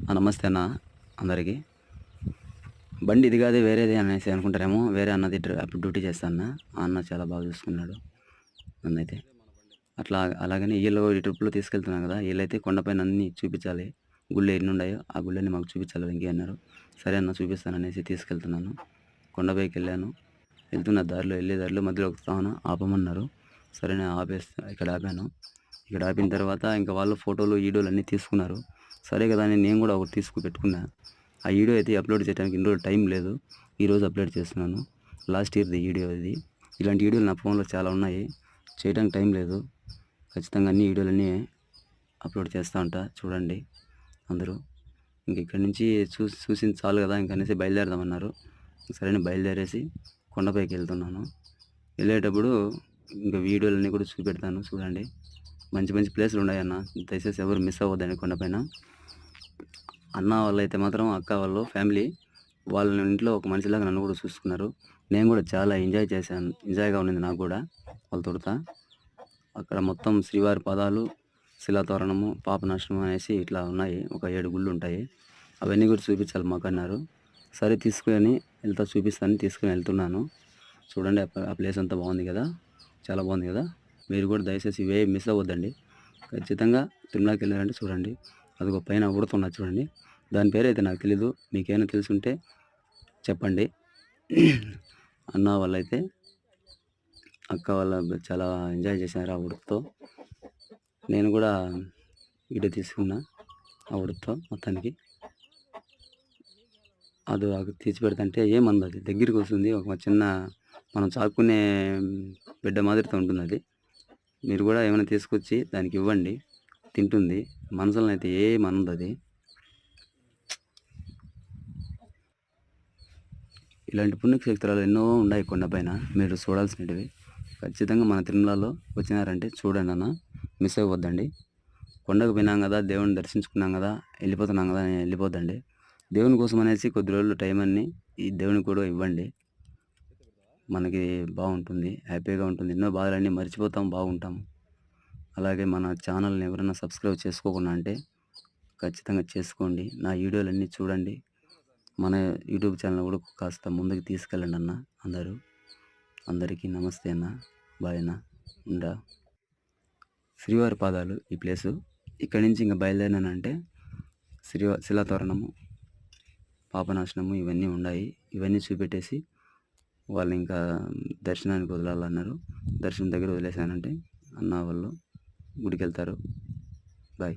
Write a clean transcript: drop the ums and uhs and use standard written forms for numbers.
నమస్తే అన్న అందరికీ. బండి ఇది కాదు వేరేది అనేసి అనుకుంటారేమో. వేరే అన్నది అప్పుడు డ్యూటీ చేస్తా అన్న. ఆ అన్న చాలా బాగా చూసుకున్నాడు నన్నైతే. అలాగని ఈళ్ళు ఈ ట్రిప్‌లో తీసుకెళ్తున్నాం కదా! ఈళ్ళైతే కొండపైన అన్నీ చూపించాలి. గుళ్ళు ఎన్నున్నాయో ఆ గుళ్ళన్నీ మాకు చూపించాలి వెంకీ అన్నారు. సరే అన్న చూపిస్తాననేసి తీసుకెళ్తున్నాను. కొండపైకెళ్ళాను. వెళ్తున్న దారిలో వెళ్ళే దారిలో మధ్యలో ఒక తాన ఆపమన్నారు. సరే నేను ఇక్కడ ఆపాను. ఇక్కడ ఆపిన తర్వాత ఇంకా వాళ్ళు ఫోటోలు, వీడియోలు అన్నీ తీసుకున్నారు. సరే కదా అని నేను కూడా ఒకటి పెట్టుకున్నా. ఆ వీడియో అయితే అప్లోడ్ చేయడానికి ఇన్ని రోజులు టైం లేదు. ఈరోజు అప్లోడ్ చేస్తున్నాను. లాస్ట్ ఇయర్‌ది వీడియో ఇది. ఇలాంటి వీడియోలు నా ఫోన్‌లో చాలా ఉన్నాయి. చేయడానికి టైం లేదు. ఖచ్చితంగా అన్ని వీడియోలన్నీ అప్లోడ్ చేస్తూ ఉంటా. చూడండి అందరూ. ఇంక ఇక్కడి నుంచి చూసింది చాలు కదా ఇంకనేసి బయలుదేరదామన్నారు. సరే అని బయలుదేరేసి కొండపైకి వెళ్తున్నాను. వెళ్ళేటప్పుడు ఇంకా వీడియోలన్నీ కూడా చూపెడతాను చూడండి. మంచి మంచి ప్లేసులు ఉన్నాయన్న. దయచేసి ఎవరు మిస్ అవ్వద్దండి కొండపైన. అన్న వాళ్ళైతే మాత్రం అక్క వాళ్ళు ఫ్యామిలీ వాళ్ళ ఇంట్లో ఒక మనిషిలాగా నన్ను కూడా చూసుకున్నారు. నేను కూడా చాలా ఎంజాయ్ చేశాను. ఎంజాయ్‌గా ఉండింది నాకు కూడా వాళ్ళ తోడుత. అక్కడ మొత్తం శ్రీవారి పాదాలు, శిలాతోరణము, పాపనాశనం అనేసి ఇట్లా ఉన్నాయి. ఒక 7 గుళ్ళు ఉంటాయి. అవన్నీ కూడా చూపించాలి మాకన్నారు. సరే తీసుకొని చూపిస్తాను తీసుకొని వెళ్తున్నాను. చూడండి ఆ ప్లేస్ అంతా బాగుంది కదా! చాలా బాగుంది కదా! మీరు కూడా దయచేసి ఇవే మిస్ అవ్వద్దండి. ఖచ్చితంగా తిరుమలకి వెళ్ళారంటే చూడండి. అదిగో పైన ఉడుతున్నది చూడండి. దాని పేరైతే నాకు తెలీదు. మీకేమైనా తెలిసుంటే చెప్పండి. అన్న వాళ్ళైతే అక్క వాళ్ళు చాలా ఎంజాయ్ చేశారు ఆ ఉడుకుతో. నేను కూడా వీడియో తీసుకున్నా ఆ ఉడుకుతో మొత్తానికి. అది తీసి పెడుతుంటే ఏమందది దగ్గరికి వస్తుంది. ఒక చిన్న మనం చాకునే బిడ్డ మాదిరితో ఉంటుందది. మీరు కూడా ఏమైనా తీసుకొచ్చి దానికి ఇవ్వండి. తింటుంది. మనసులనైతే ఏమనదది. ఇలాంటి పుణ్యక్షేత్రాలు ఎన్నో ఉన్నాయి కొండపైన. మీరు చూడాల్సినటివి. ఖచ్చితంగా మన తిరుమలలో వచ్చినారంటే చూడండి అన్న. మిస్ అవ్వద్దండి. కొండకు పోయినాం కదా, దేవుడిని దర్శించుకున్నాం కదా, వెళ్ళిపోతున్నాం కదా అని వెళ్ళిపోద్దండి. దేవుని కోసం అనేసి కొద్ది రోజులు టైం అన్ని ఈ దేవునికి కూడా ఇవ్వండి. మనకి బాగుంటుంది. హ్యాపీగా ఉంటుంది. ఎన్నో బాధలన్నీ మర్చిపోతాం, బాగుంటాం. అలాగే మన ఛానల్ని ఎవరైనా సబ్స్క్రైబ్ చేసుకోకుండా అంటే ఖచ్చితంగా చేసుకోండి. నా వీడియోలన్నీ చూడండి. మన యూట్యూబ్ ఛానల్ కూడా కాస్త ముందుకు తీసుకెళ్ళండి అన్న అందరూ. అందరికీ నమస్తే అన్న. బాయ్ అన్న. ఉండా. శ్రీవారి పాదాలు ఈ ప్లేసు. ఇక్కడి నుంచి ఇంకా బయలుదేరినానంటే శిలాతోరణము, పాపనాశనము ఇవన్నీ ఉన్నాయి. ఇవన్నీ చూపెట్టేసి వాళ్ళు ఇంకా దర్శనానికి వదలాలన్నారు. దర్శనం దగ్గర వదిలేసానంటే అన్న వాళ్ళు గుడికి వెళ్తారు. బాయ్.